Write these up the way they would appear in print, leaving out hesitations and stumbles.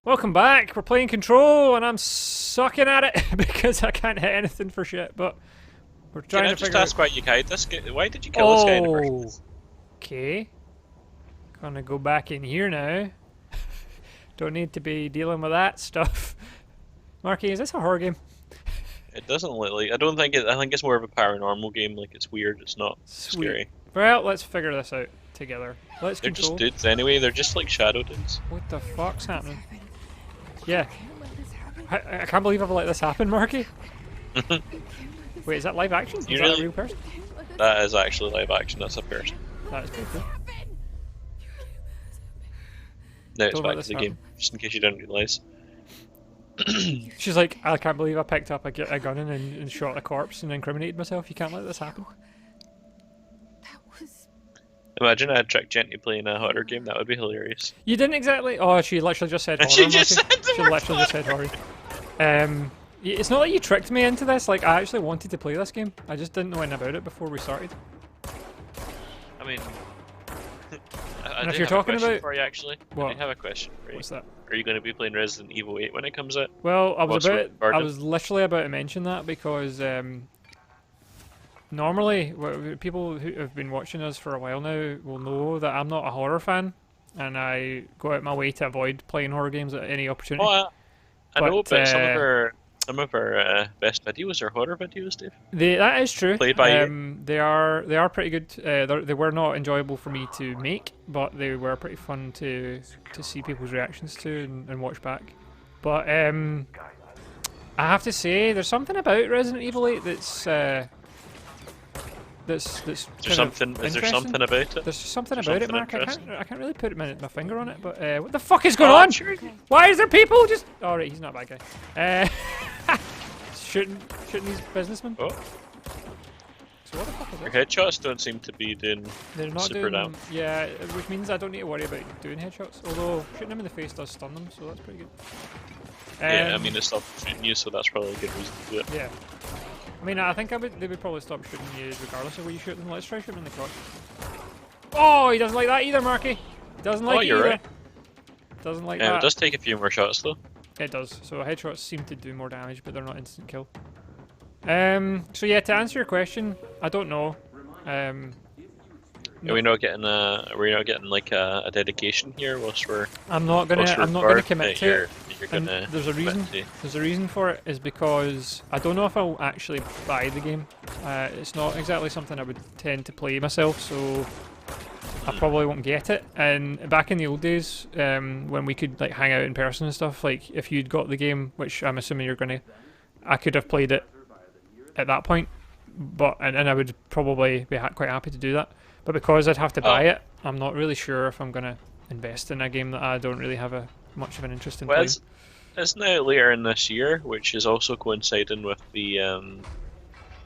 Welcome back. We're playing Control, and I'm sucking at it because I can't hit anything for shit. But we're trying Can I to just figure ask out. why you killed this guy? Why did you kill this guy in the first place? Okay. Gonna go back in here now. Don't need to be dealing with that stuff. Marky, is this a horror game? It doesn't look like. I don't think it. I think it's more of a paranormal game. Like it's weird. It's not Sweet. scary. Well, let's figure this out together. Let's They're just control. dudes anyway. They're just like shadow dudes. What the fuck's happening? Yeah. I can't believe I've let this happen, Marky. Wait, is that live action? Is that a real person? That is actually live action. That's a person. That is pretty cool. No, it's Don't back let to this the happen. game, just in case you didn't realise. She's like, I can't believe I picked up a gun and shot a corpse and incriminated myself. You can't let this happen. Imagine I had tricked Jen to play in a horror game. That would be hilarious. You didn't exactly. Oh, she literally just said horror. She just Marky. said the She word literally just said horror. It's not like you tricked me into this. Like, I actually wanted to play this game. I just didn't know anything about it before we started. I mean, I And if did you're have a talking question about for you actually. what? I did have a question for you. What's that? Are you going to be playing Resident Evil 8 when it comes out? Well, I Garden? was literally about to mention that because normally people who have been watching us for a while now will know that I'm not a horror fan, and I go out my way to avoid playing horror games at any opportunity. Oh, I know, But, but some of our best videos are horror videos, Dave. That is true. Played by you. They are pretty good. They were not enjoyable for me to make, but they were pretty fun to see people's reactions to and watch back. But I have to say, there's something about Resident Evil 8 that's Is there something about it? There's something Is about there it, Mark. something I can't really put my finger on it, but what the fuck is going Oh, on? sure. Why is there people just? Oh, right, he's not a bad guy. Shooting these businessmen. Oh, So what the fuck is your this? headshots don't seem to be doing They're not super doing. damn. Yeah, which means I don't need to worry about doing headshots. Although shooting them in the face does stun them, so that's pretty good. Yeah, I mean it's not shooting you, so that's probably a good reason to do it. Yeah. I mean, I think they would probably stop shooting you regardless of where you shoot them. Let's try shooting in the crotch. Oh, he doesn't like that either, Marky. Doesn't like Oh, it you're either. right. Doesn't like It that. does take a few more shots though. It does. So headshots seem to do more damage, but they're not instant kill. So yeah, to answer your question, I don't know. Are we not getting like a dedication here whilst we're I'm not gonna recording commit that to it. you're And gonna there's a reason. commit to? There's a reason for it. Is because I don't know if I'll actually buy the game. It's not exactly something I would tend to play myself, so I probably won't get it. And back in the old days, when we could like hang out in person and stuff, like if you'd got the game, which I'm assuming you're gonna, I could have played it at that point. But and I would probably be quite happy to do that. But because I'd have to buy it, I'm not really sure if I'm gonna invest in a game that I don't really have much of an interest in Well, playing. it's now later in this year, which is also coinciding with the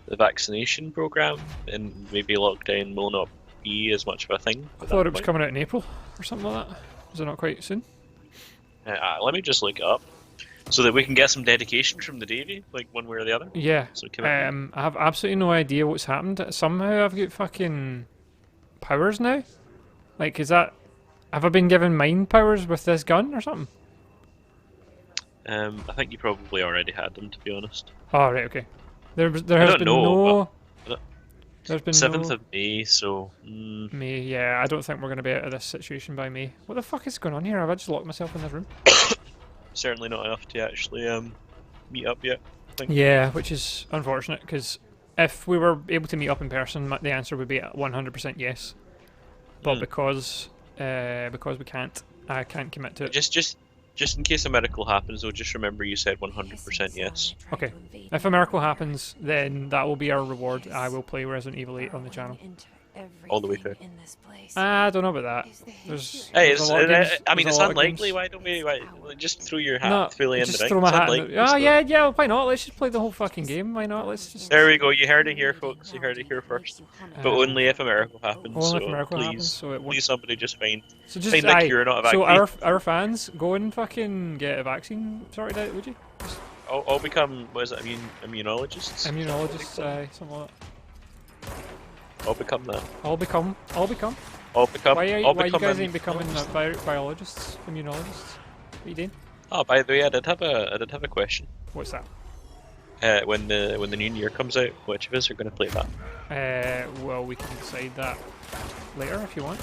vaccination program, and maybe lockdown will not be as much of a thing. I at thought that it was point. coming out in April or something like that. Is it not quite soon? Let me just look it up so that we can get some dedication from the Davy, like one way or the other. Yeah. So commitment. I have absolutely no idea what's happened. Somehow I've got fucking powers now. Like, is that? Have I been given mind powers with this gun or something? I think you probably already had them, to be honest. Oh right, okay. There has don't been know, no. but- There's been 7th no of May, so May. Yeah, I don't think we're gonna be out of this situation by May. What the fuck is going on here? Have I just locked myself in this room? certainly not enough to actually meet up yet. I think. Yeah, which is unfortunate because if we were able to meet up in person, the answer would be 100% yes. But because we can't, I can't commit to it. Just in case a miracle happens, though, just remember you said 100% yes. Okay. If a miracle happens, then that will be our reward. I will play Resident Evil 8 on the channel. All the way through. I don't know about that. Hey, there's a lot of games- I mean, there's it's a lot of unlikely. games- Why don't we? Just throw your hat No, fully in the just ring. throw my It's hat in unlikely, the... Oh, so- yeah, why not? Let's just play the whole fucking game. Why not? Let's just... There we go. You heard it here, folks. You heard it here first. But only if a miracle happens. Only so if a miracle please, happens, so it won't... please, somebody just find So just, find a aye, cure, not a so vaccine. our fans, go and fucking get a vaccine sorted out, would you? I'll become, what is it, immunologists? Immunologists, something like that. I'll become that. I'll become. I'll become. Why you I'll guys become ain't becoming biologists, immunologists? What are you doing? Oh, by the way, I did have a question. What's that? When the new year comes out, which of us are going to play that? Well, we can decide that later if you want.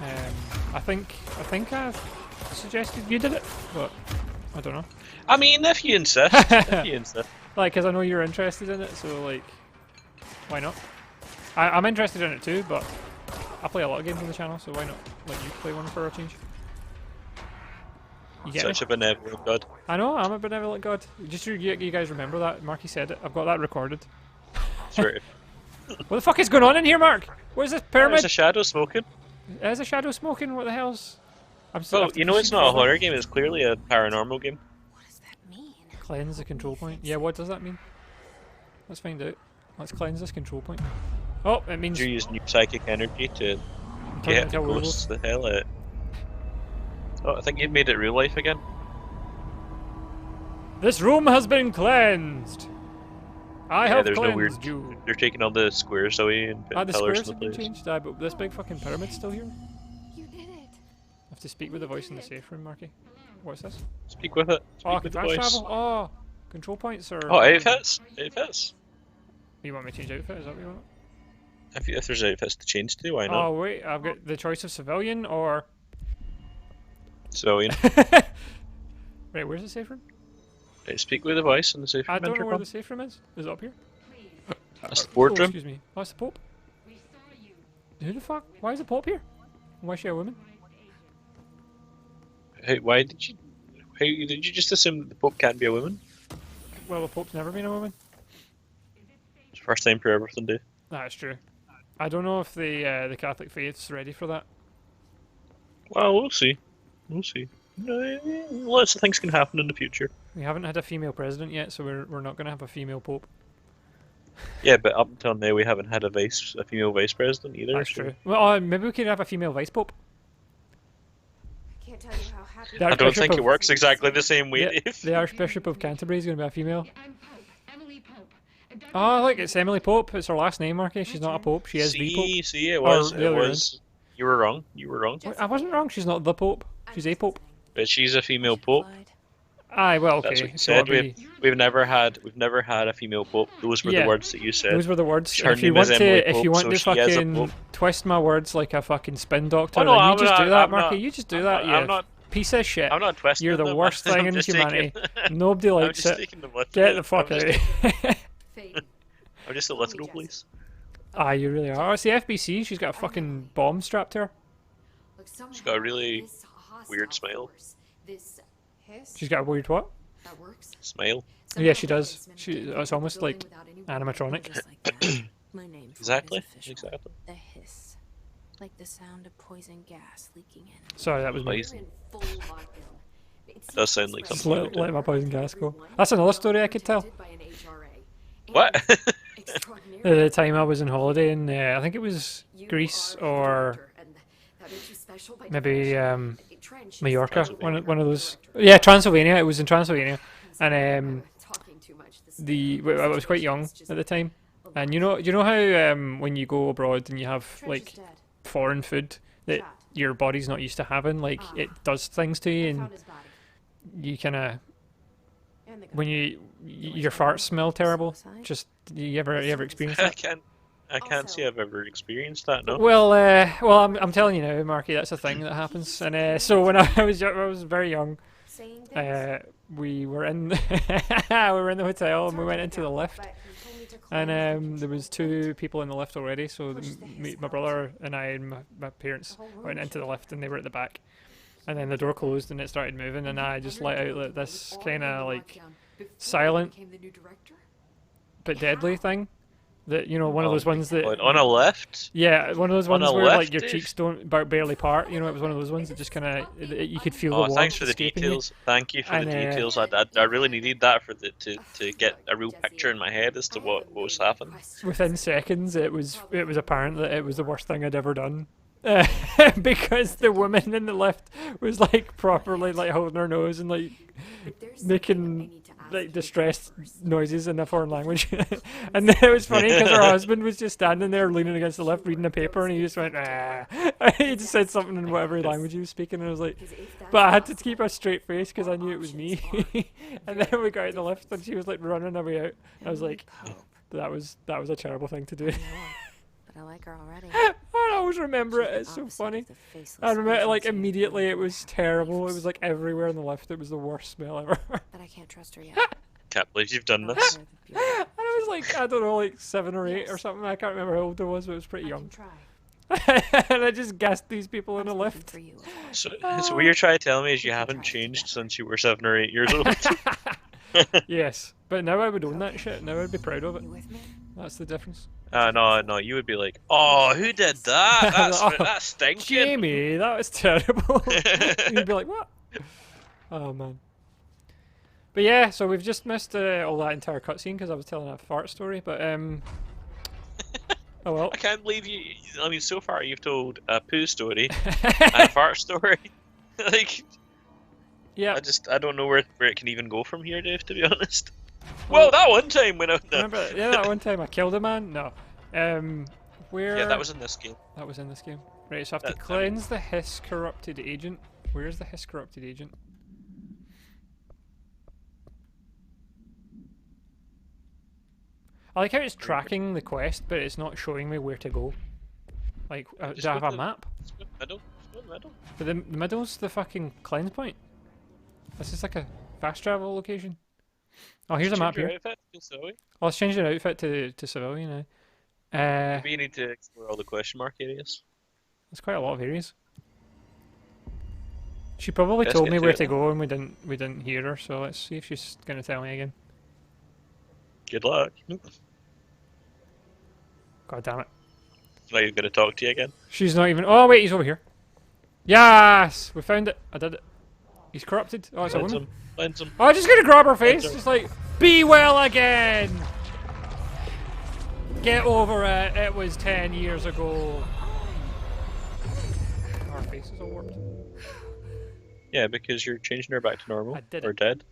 I think I've suggested you did it, but I don't know. I mean, if you insist. If you insist. Like, because I know you're interested in it, so like, why not? I'm interested in it too, but I play a lot of games on the channel, so why not let you play one for a change? You get Such me? a benevolent god. I know, I'm a benevolent god. Just you guys remember that. Marky said it. I've got that recorded. Sure. What the fuck is going on in here, Mark? What is this pyramid? There's a shadow smoking. Is a shadow smoking? What the hell's... Well, you know it's not a horror game, it's clearly a paranormal game. What does that mean? Cleanse the control point. Yeah, what does that mean? Let's find out. Let's cleanse this control point. Oh, it means... You use new psychic energy to turn it get into a werewolf. ghosts the hell out. Oh, I think you've made it real life again. This room has been cleansed. I have there's cleansed no weird. you. They're taking all the squares away and putting The pillars squares in have the been place. changed, but this big fucking pyramid's still here. You did it. I have to speak with the voice in the safe room, Marky. What's this? Speak with it. Speak Oh, with the fast voice. travel. Oh, control points or... Oh, outfits. Outfits. You want me to change outfit? Is that what you want? If there's outfits to change to, why not? Oh wait, I've got the choice of civilian or... Civilian. Right, where's the safe room? Right, speak with the voice in the safe I room don't know where intercom. the safe room is. Is it up here? That's the Oh, boardroom. excuse me. Oh, it's the Pope. Who the fuck? Why is the Pope here? Why is she a woman? Hey, why did you? Hey, did you just assume that the Pope can't be a woman? Well, the Pope's never been a woman. It's the first time for everything, dude. That's true. I don't know if the Catholic faith's ready for that. Well, we'll see. We'll see. Lots of things can happen in the future. We haven't had a female president yet, so we're not going to have a female Pope. Yeah, but up until now we haven't had a female vice president either. That's so- true. Well, maybe we could have a female vice Pope. I can't tell you how happy The I don't Archbishop think it of- works exactly the same way, Yeah, Dave. the Archbishop of Canterbury is going to be a female. Oh, look, it's Emily Pope. It's her last name, Marky. She's not a Pope. She is the Pope. See, it was. Or the It other was. You were wrong. You were wrong. Wait, I wasn't wrong. She's not the Pope. She's a Pope. But she's a female pope. Aye, well, okay. That's what you so said. it'd be- We've never had a female pope. Those were Yeah. the words that you said. Those were the words. Her If you name want is to, Emily if you Pope, want so to she is a fucking pope. twist my words like a fucking spin doctor, Oh, no, then you I'm just not- do that, I'm Marky. not- You just do that. You I'm not. piece of shit. I'm not twisting. You're the them. worst thing I'm in just humanity. taking- Nobody I'm likes just it. taking the literal. Get the fuck I'm out. just- Fate. I'm just a literal, please. Ah, you really are. Oh, it's the FBC. She's got a fucking bomb strapped to her. Look, somehow She's got a really this hostile weird smile. force, This hiss She's got a weird what? that works. Smile. Yeah, she Somehow does. it's meant She- to keep it's the almost like building without any animatronic. Just like that. My name for it Exactly. is official. Exactly. The hiss. Like the sound of poison gas leaking in. Sorry, that was me. Poison. We're in full lockdown. It Does seems sound like this Just something way. let my poison gas go. Everyone That's another story I could tell. protected by an HRA. What? And extraordinary. The time I was on holiday in, I think it was You Greece are a or director, and that makes you special by maybe definition. A trench is Mallorca. Transylvania. One of those. Yeah, Transylvania. It was in Transylvania, and talking too much this I was quite young at the time. And you know how when you go abroad and you have Trench like is dead. foreign food that Shot. your body's not used to having, like Ah. it does things to you, I and found his body. you kind of And the gun. when your farts smell terrible. Just you ever experienced I that? can't say I've ever experienced that. No. Well, I'm telling you now, Marky, that's a thing that happens. And so when I was very young, Saying things. we were in we were in the hotel and we went into the lift, But he told me to close and the there was two people in the lift already. So my brother and I and my parents whole room went into the shook. lift and they were at the back. And then the door closed and it started moving, and I just let out like, this All kind in of the like lockdown before he silent became the new director? but deadly thing. That one of those ones that On a lift. yeah, one of those On ones a where like lift, your Dave? cheeks don't barely part. It was one of those ones that just kind of you could feel the Oh, warmth thanks for the escaping you. details. Thank you for And, the details. I really needed that to get a real Jesse, picture in my head as to I what have a was million happening. questions. Within seconds, it was apparent that it was the worst thing I'd ever done. Because the woman in the lift was like properly like holding her nose and like But there's making something I need to like distressed noises in a foreign language, and then it was funny because her husband was just standing there leaning against the lift reading a paper, and he just went ah. He just said something in whatever language he was speaking, and I was like, but I had to keep a straight face because I knew it was me. And then we got out the lift, and she was like running her way out. I was like, that was a terrible thing to do. But I like her already. I always remember it. It's so funny. I remember like immediately it was terrible. It was like everywhere in the lift. It was the worst smell ever. But I can't trust her yet. Can't believe you've done this. And I was like, I don't know, like 7 or 8 or something. I can't remember how old I was, but it was pretty young. And I just gassed these people in a lift. So what you're trying to tell me is you haven't changed since you were 7 or 8 years old? Yes, but now I would own that shit. Now I'd be proud of it. That's the difference. No, you would be like, oh, who did that? That's stinking. Jamie, that was terrible. You'd be like, what? Oh man. But yeah, so we've just missed all that entire cutscene because I was telling a fart story. But oh well. I can't believe you. I mean, so far you've told a poo story and a fart story. Like, yeah. I don't know where it can even go from here, Dave. To be honest. Well, that one time when I remember, yeah, that one time I killed a man. No, where? Yeah, that was in this game. That was in this game. Right, so I have to cleanse the hiss corrupted agent. Where's the hiss corrupted agent? I like how it's tracking the quest, but it's not showing me where to go. Like, do I have a map? Middle. Middle. But the middle's the fucking cleanse point. This is like a fast travel location. Oh, here's a map here. Oh, let's change your outfit to civilian now. Maybe you need to explore all the question mark areas. There's quite a lot of areas. She probably told me where to go and we didn't hear her, so let's see if she's gonna tell me again. Good luck. God damn it. Now you're gonna talk to you again. She's not even. Oh wait, he's over here. Yes, we found it. I did it. He's corrupted. Oh, it's a woman. Cleanse him. Oh, I'm just gonna grab her face. Just like, be well again. Get over it. It was 10 years ago. Our face is all warped. Yeah, because you're changing her back to normal. I did or it. dead.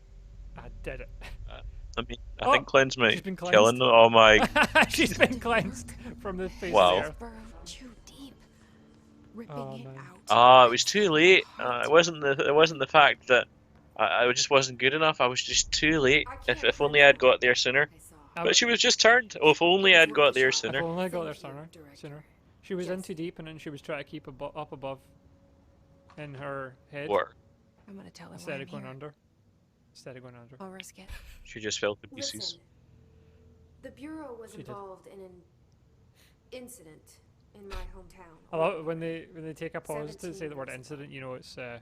I did it. I mean, I think cleanse me. She's been cleansed. Killing. Oh my. She's been cleansed from the face Wow. of the earth. Too deep. Ripping it man. out. Ah, it was too late. It wasn't the fact that I just wasn't good enough. I was just too late. If only I'd got there sooner. But she was just turned. Oh, if only I'd got there If sooner. only I got there sooner. She was in too deep, and then she was trying to keep up above in her head Or I'm gonna tell her instead why of going I'm here. under. Instead of going under. I'll risk it. she just fell to pieces. Listen, the Bureau was She did. involved in an incident in my hometown. I love it when they take a pause to say the word incident. You know, it's The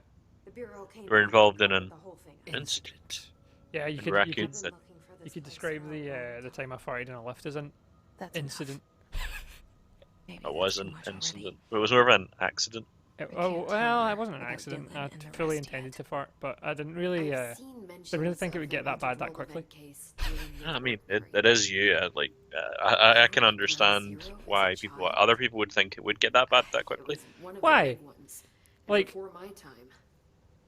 Bureau came We're back involved and in an the whole thing. incident. yeah. You And could raccoons I've that- been looking for you this could place describe for a long the time I fired in a lift as an That's incident. Maybe It that's was too an much already. incident. It was more of an accident. Oh can't well, tell it wasn't an about accident. Dylan I and the fully rest intended yet. to fart, but I didn't really. I've seen mentions really think it of would get an that bad that interval quickly. event case during the I mean, Great it is you. Like, I can understand why other people would think it would get that bad that quickly. It was one of the Why? big ones. And Like- before my time.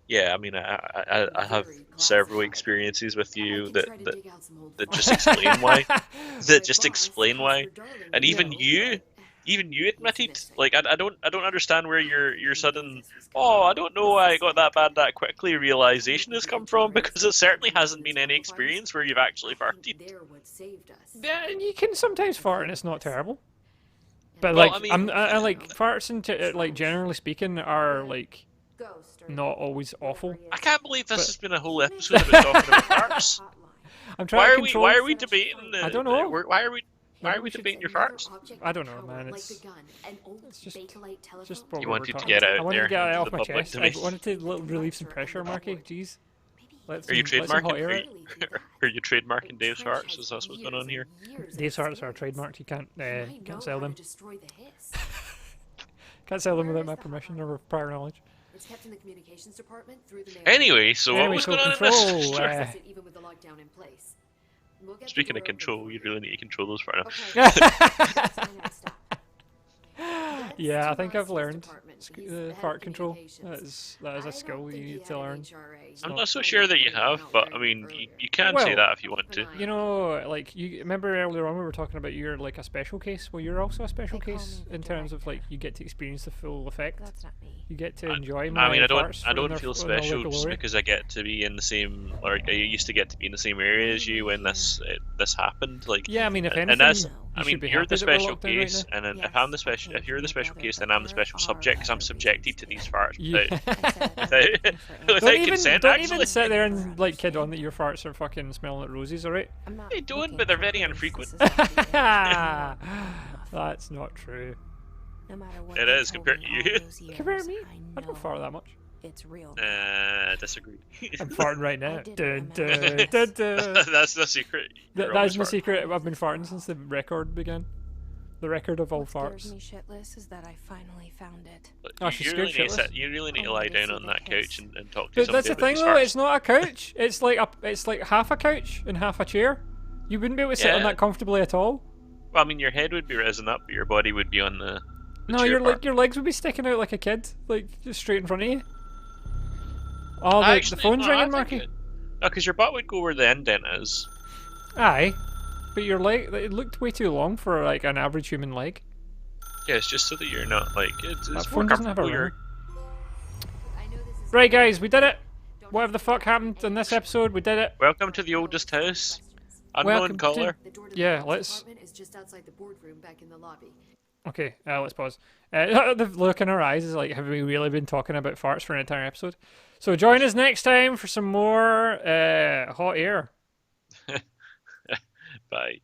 Yeah, I mean, I have several experiences with you I can that try to that, dig out some old that files. just explain why. My That just boss, explain why. Mr. Darling, And even knows you, that even you he's admitted, missing. like, I don't understand where your sudden, oh, I don't know why I got that bad that quickly realization has come from, because it certainly hasn't been any experience where you've actually farted. They're what saved us. Yeah, you can sometimes fart and it's not terrible. But Well, like, I mean- I like farts and like generally speaking are like Ghost or not always awful. whatever he I is. can't believe this But- has been a whole episode about talking about farts. Hotline. I'm trying Why to are we control. why are we debating the? I don't know. Why are we Maybe we should- debating your Another farts? object I of don't know, power, man, like it's- the gun, an old it's just- Bakelite telephone. Just what You we were wanted to talking get about. out I wanted to there get it into off the my public chest. I domain. wanted to relieve some pressure, Marky. Jeez. Let's Are you let's some trademarking? hot air out. Are you trademarking Dave's farts? Is that what's going on here? Dave's farts are trademarked. You can't sell them. Destroy the hiss. Can't sell them without my permission or prior knowledge. It's kept in the communications department through the mail. Anyway, so what Anyway, was so going on in control, this story? Access it even with the lockdown in place. We'll get the Speaking door of open control, for you really need to control those farts. Okay. That's my next stop. Then Yeah, I think I've learned fart control. That is a skill you need to learn. I'm not so sure that you have, but I mean, you can say Well, that if you want to. You know, like you remember earlier on we were talking about you're like a special case. Well, you're also a special They call case me the in terms of like director. you get to experience the full effect. That's not me. You get to enjoy I my mean, farts I in don't their- feel in all their special just glory. because I get to be in the same, or I used to get to be in the same area as you when this happened. Like, Yeah, I mean, if and anything, that's, you I should mean, be you're happy the that we're special locked in right case, now. and then Yes, if I'm the I special, if told you're you the special about it, case, then but I'm the there special are subject because I'm other subjected to these farts Yeah. without consent. Don't Actually, even sit there and like kid on that your farts are fucking smelling like roses, alright? I'm not they don't, looking but they're for very praise. infrequent. This is obvious. That's not true. No matter what It they is told compared me to all you. those years, Compare to me, I know don't fart that much. it's real. Disagree. I'm farting right now. didn't Dun, imagine dun, dun, dun. That's the secret. You're That always is my farting. secret. I've been farting since the record began. The record of all What farts. scares me shitless is that I finally found it. Oh, she's scared shitless. You really need to Oh, lie I did down see on the that kiss. couch and talk to But somebody that's the about thing these though, farts. it's not a couch. It's like half a couch and half a chair. You wouldn't be able to sit on Yeah. that comfortably at all. Well, I mean, your head would be rising up, but your body would be on the No, chair part. your legs would be sticking out like a kid, like just straight in front of you. Oh, the phone's no, ringing, I think Marky. No, because your butt would go where the indent is. Aye, but your leg, it looked way too long for like an average human leg. Yeah, it's just so that you're not like it's That more phone doesn't have a comfortable. ringer. Right, guys, we did it. Whatever the fuck happened in this episode, we did it. Welcome to the oldest house. Welcome Unknown to- caller. Yeah, let's- Is just outside the boardroom back in the lobby. Okay, let's pause. The look in our eyes is like, have we really been talking about farts for an entire episode? So join us next time for some more hot air. Bye.